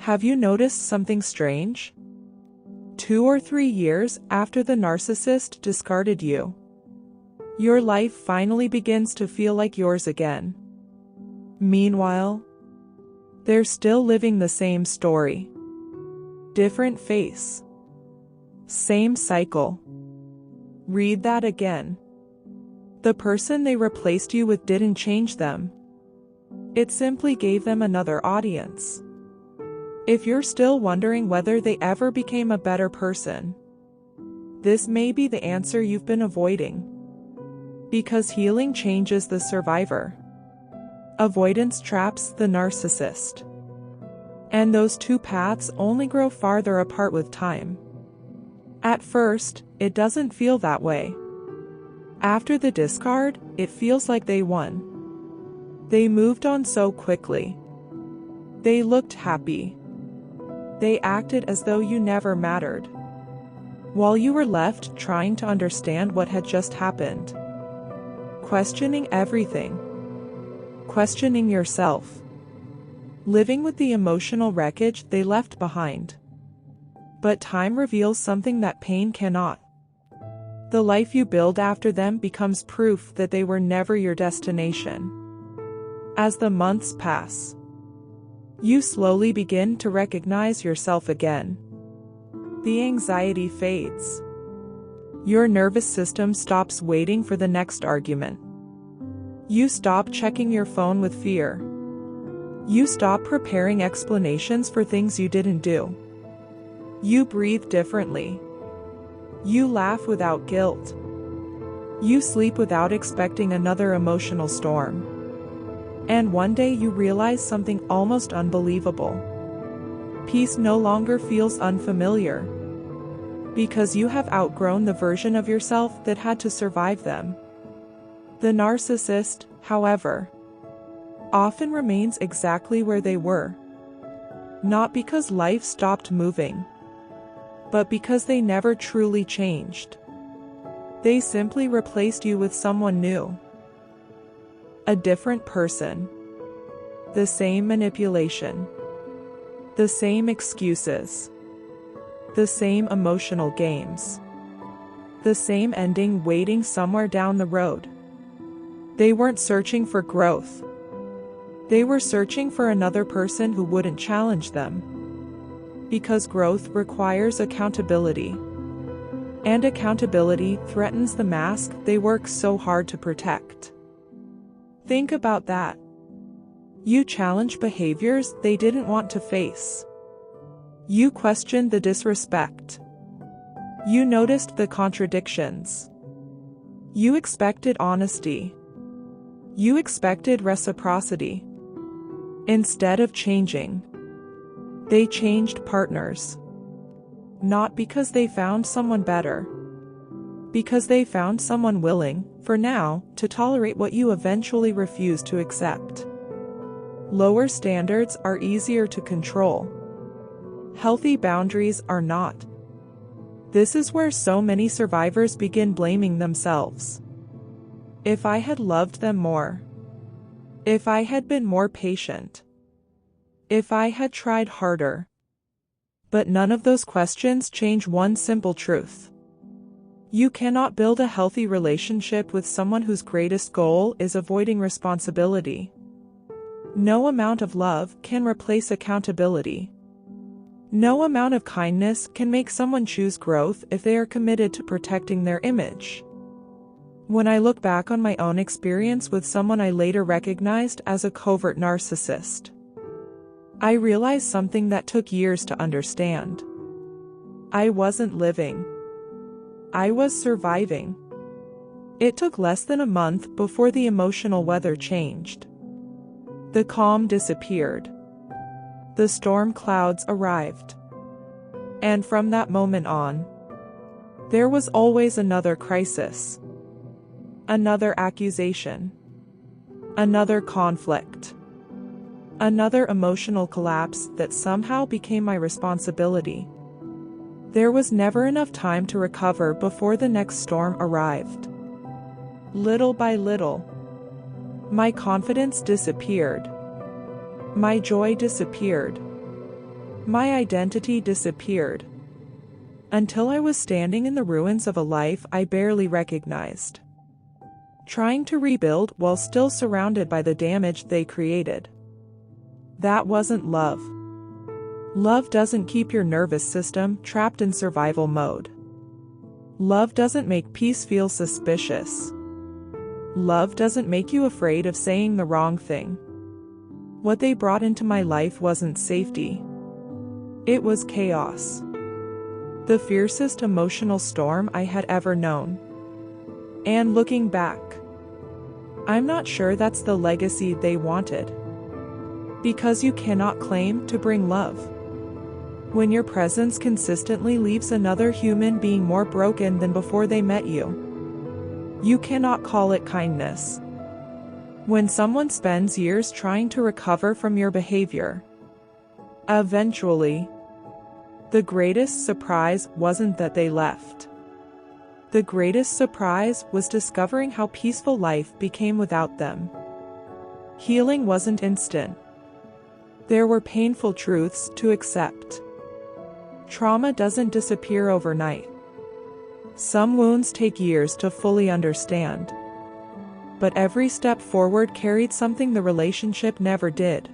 Have you noticed something strange? 2 or 3 years after the narcissist discarded you, your life finally begins to feel like yours again. Meanwhile, they're still living the same story. Different face. Same cycle. Read that again. The person they replaced you with didn't change them. It simply gave them another audience. If you're still wondering whether they ever became a better person, this may be the answer you've been avoiding. Because healing changes the survivor. Avoidance traps the narcissist. And those two paths only grow farther apart with time. At first, it doesn't feel that way. After the discard, it feels like they won. They moved on so quickly. They looked happy. They acted as though you never mattered. While you were left trying to understand what had just happened. Questioning everything. Questioning yourself. Living with the emotional wreckage they left behind. But time reveals something that pain cannot. The life you build after them becomes proof that they were never your destination. As the months pass, you slowly begin to recognize yourself again. The anxiety fades. Your nervous system stops waiting for the next argument. You stop checking your phone with fear. You stop preparing explanations for things you didn't do. You breathe differently. You laugh without guilt. You sleep without expecting another emotional storm. And one day you realize something almost unbelievable. Peace no longer feels unfamiliar. Because you have outgrown the version of yourself that had to survive them. The narcissist, however, often remains exactly where they were. Not because life stopped moving, but because they never truly changed. They simply replaced you with someone new. A different person. The same manipulation. The same excuses. The same emotional games. The same ending waiting somewhere down the road. They weren't searching for growth. They were searching for another person who wouldn't challenge them. Because growth requires accountability. And accountability threatens the mask they work so hard to protect. Think about that. You challenge behaviors they didn't want to face. You questioned the disrespect. You noticed the contradictions. You expected honesty. You expected reciprocity. Instead of changing, they changed partners. Not because they found someone better. Because they found someone willing, for now, to tolerate what you eventually refuse to accept. Lower standards are easier to control. Healthy boundaries are not. This is where so many survivors begin blaming themselves. If I had loved them more. If I had been more patient. If I had tried harder. But none of those questions change one simple truth. You cannot build a healthy relationship with someone whose greatest goal is avoiding responsibility. No amount of love can replace accountability. No amount of kindness can make someone choose growth if they are committed to protecting their image. When I look back on my own experience with someone I later recognized as a covert narcissist, I realized something that took years to understand. I wasn't living. I was surviving. It took less than a month before the emotional weather changed. The calm disappeared. The storm clouds arrived. And from that moment on, there was always another crisis. Another accusation. Another conflict. Another emotional collapse that somehow became my responsibility. There was never enough time to recover before the next storm arrived. Little by little, my confidence disappeared. My joy disappeared. My identity disappeared. Until I was standing in the ruins of a life I barely recognized. Trying to rebuild while still surrounded by the damage they created. That wasn't love. Love doesn't keep your nervous system trapped in survival mode. Love doesn't make peace feel suspicious. Love doesn't make you afraid of saying the wrong thing. What they brought into my life wasn't safety. It was chaos. The fiercest emotional storm I had ever known. And looking back, I'm not sure that's the legacy they wanted. Because you cannot claim to bring love when your presence consistently leaves another human being more broken than before they met you. You cannot call it kindness. When someone spends years trying to recover from your behavior, eventually, the greatest surprise wasn't that they left. The greatest surprise was discovering how peaceful life became without them. Healing wasn't instant. There were painful truths to accept. Trauma doesn't disappear overnight. Some wounds take years to fully understand. But every step forward carried something the relationship never did.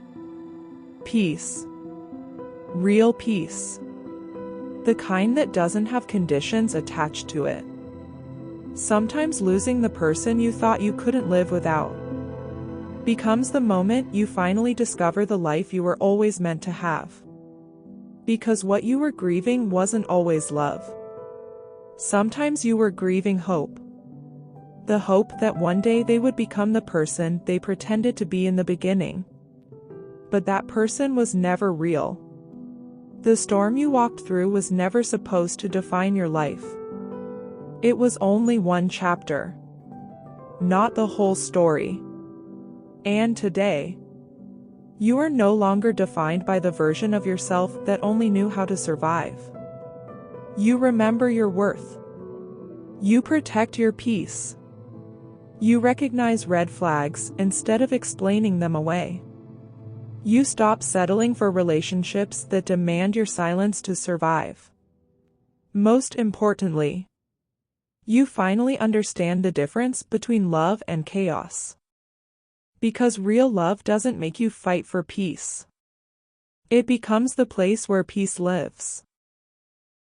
Peace. Real peace. The kind that doesn't have conditions attached to it. Sometimes losing the person you thought you couldn't live without becomes the moment you finally discover the life you were always meant to have. Because what you were grieving wasn't always love. Sometimes you were grieving hope. The hope that one day they would become the person they pretended to be in the beginning. But that person was never real. The storm you walked through was never supposed to define your life. It was only one chapter, not the whole story. And today, you are no longer defined by the version of yourself that only knew how to survive. You remember your worth. You protect your peace. You recognize red flags instead of explaining them away. You stop settling for relationships that demand your silence to survive. Most importantly, you finally understand the difference between love and chaos. Because real love doesn't make you fight for peace. It becomes the place where peace lives.